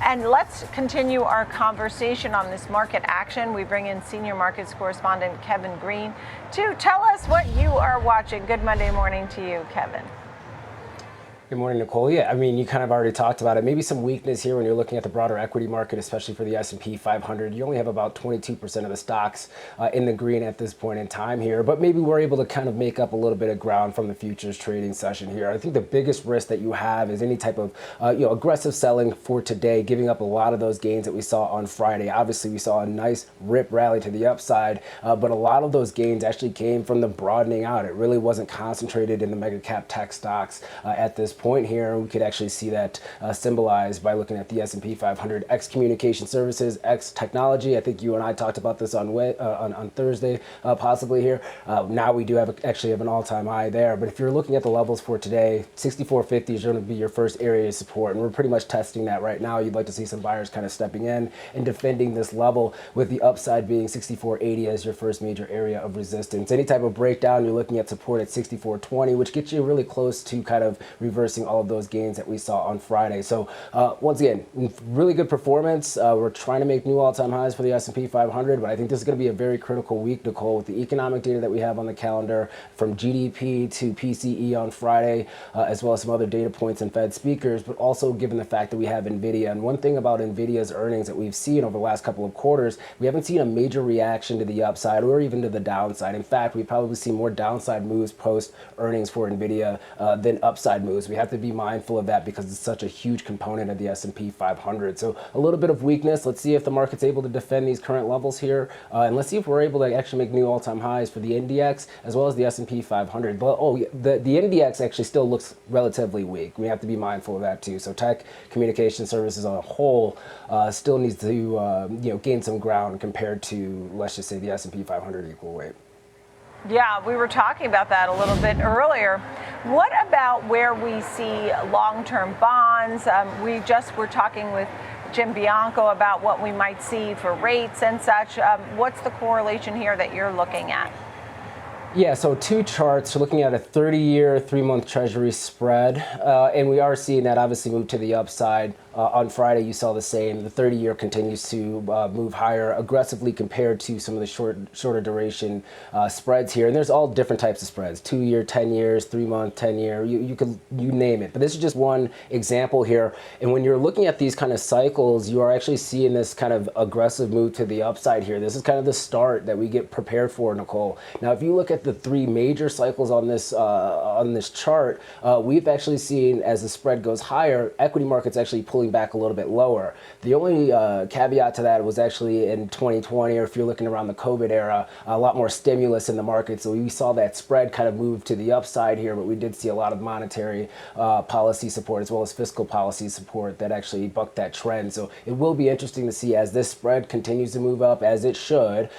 And let's continue our conversation on this market action. We bring in senior markets correspondent Kevin Green to tell us what you are watching. Good Monday morning to you, Kevin. Good morning, Nicole. Yeah, I mean, you kind of already talked about it. Maybe some weakness here when you're looking at the broader equity market, especially for the S&P 500. You only have about 22% of the stocks in the green at this point in time here, but maybe we're able to kind of make up a little bit of ground from the futures trading session here. I think the biggest risk that you have is any type of aggressive selling for today, giving up a lot of those gains that we saw on Friday. Obviously, we saw a nice rip rally to the upside, but a lot of those gains actually came from the broadening out. It really wasn't concentrated in the mega cap tech stocks at this point here. We could actually see that symbolized by looking at the S&P 500 X communication services, X technology. I think you and I talked about this on Thursday, possibly here. Now we do actually have an all-time high there. But if you're looking at the levels for today, 6450 is going to be your first area of support, and we're pretty much testing that right now. You'd like to see some buyers kind of stepping in and defending this level, with the upside being 6480 as your first major area of resistance. Any type of breakdown, you're looking at support at 6420, which gets you really close to kind of reversing all of those gains that we saw on Friday. So once again, really good performance. We're trying to make new all-time highs for the S&P 500, but I think this is going to be a very critical week, Nicole, with the economic data that we have on the calendar, from GDP to PCE on Friday, as well as some other data points and Fed speakers, but also given the fact that we have Nvidia. And one thing about Nvidia's earnings that we've seen over the last couple of quarters, we haven't seen a major reaction to the upside or even to the downside. In fact, we probably see more downside moves post earnings for Nvidia than upside moves. We have to be mindful of that because it's such a huge component of the S&P 500. So a little bit of weakness. Let's see if the market's able to defend these current levels here, and let's see if we're able to actually make new all-time highs for the NDX as well as the S&P 500. But the NDX actually still looks relatively weak. We have to be mindful of that too. So tech, communication services on a whole still needs to gain some ground compared to, let's just say, the S&P 500 equal weight. Yeah, we were talking about that a little bit earlier. What about where we see long-term bonds? We just were talking with Jim Bianco about what we might see for rates and such. What's the correlation here that you're looking at? Yeah, so two charts. We're looking at a 30-year, 3-month Treasury spread, and we are seeing that obviously move to the upside. On Friday, you saw the same. The 30-year continues to move higher aggressively compared to some of the shorter duration spreads here. And there's all different types of spreads: 2-year, 10 years, 3-month, 10-year. You name it. But this is just one example here. And when you're looking at these kind of cycles, you are actually seeing this kind of aggressive move to the upside here. This is kind of the start that we get prepared for, Nicole. Now, if you look at the three major cycles on this chart, we've actually seen, as the spread goes higher, equity markets actually pulling back a little bit lower. The only caveat to that was actually in 2020, or if you're looking around the COVID era, a lot more stimulus in the market. So we saw that spread kind of move to the upside here, but we did see a lot of monetary policy support as well as fiscal policy support that actually bucked that trend. So it will be interesting to see, as this spread continues to move up, as it should,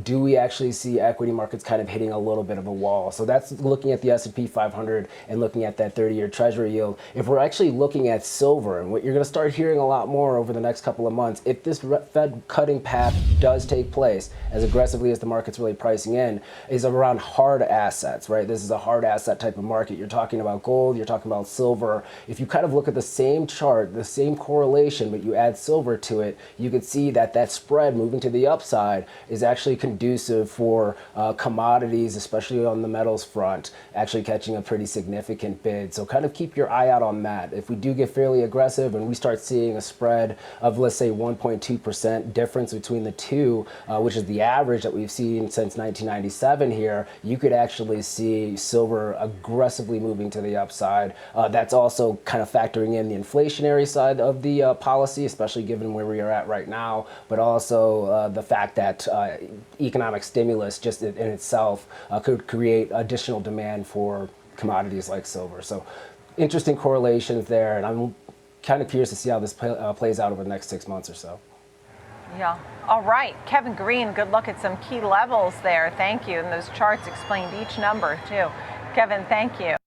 do we actually see equity markets kind of hitting a little bit of a wall? So that's looking at the S&P 500 and looking at that 30-year Treasury yield. If we're actually looking at silver, and what you're going to start hearing a lot more over the next couple of months, if this Fed cutting path does take place as aggressively as the market's really pricing in, is around hard assets, right? This is a hard asset type of market. You're talking about gold, you're talking about silver. If you kind of look at the same chart, the same correlation, but you add silver to it, you could see that that spread moving to the upside is actually conducive for commodities, especially on the metals front, actually catching a pretty significant bid. So kind of keep your eye out on that. If we do get fairly aggressive and we start seeing a spread of, let's say, 1.2% difference between the two, which is the average that we've seen since 1997 here, you could actually see silver aggressively moving to the upside. That's also kind of factoring in the inflationary side of the policy, especially given where we are at right now, but also the fact that economic stimulus just in itself could create additional demand for commodities like silver. So interesting correlations there, and I'm kind of curious to see how this plays out over the next 6 months or so. Yeah. All right. Kevin Green, good look at some key levels there. Thank you. And those charts explained each number, too. Kevin, thank you.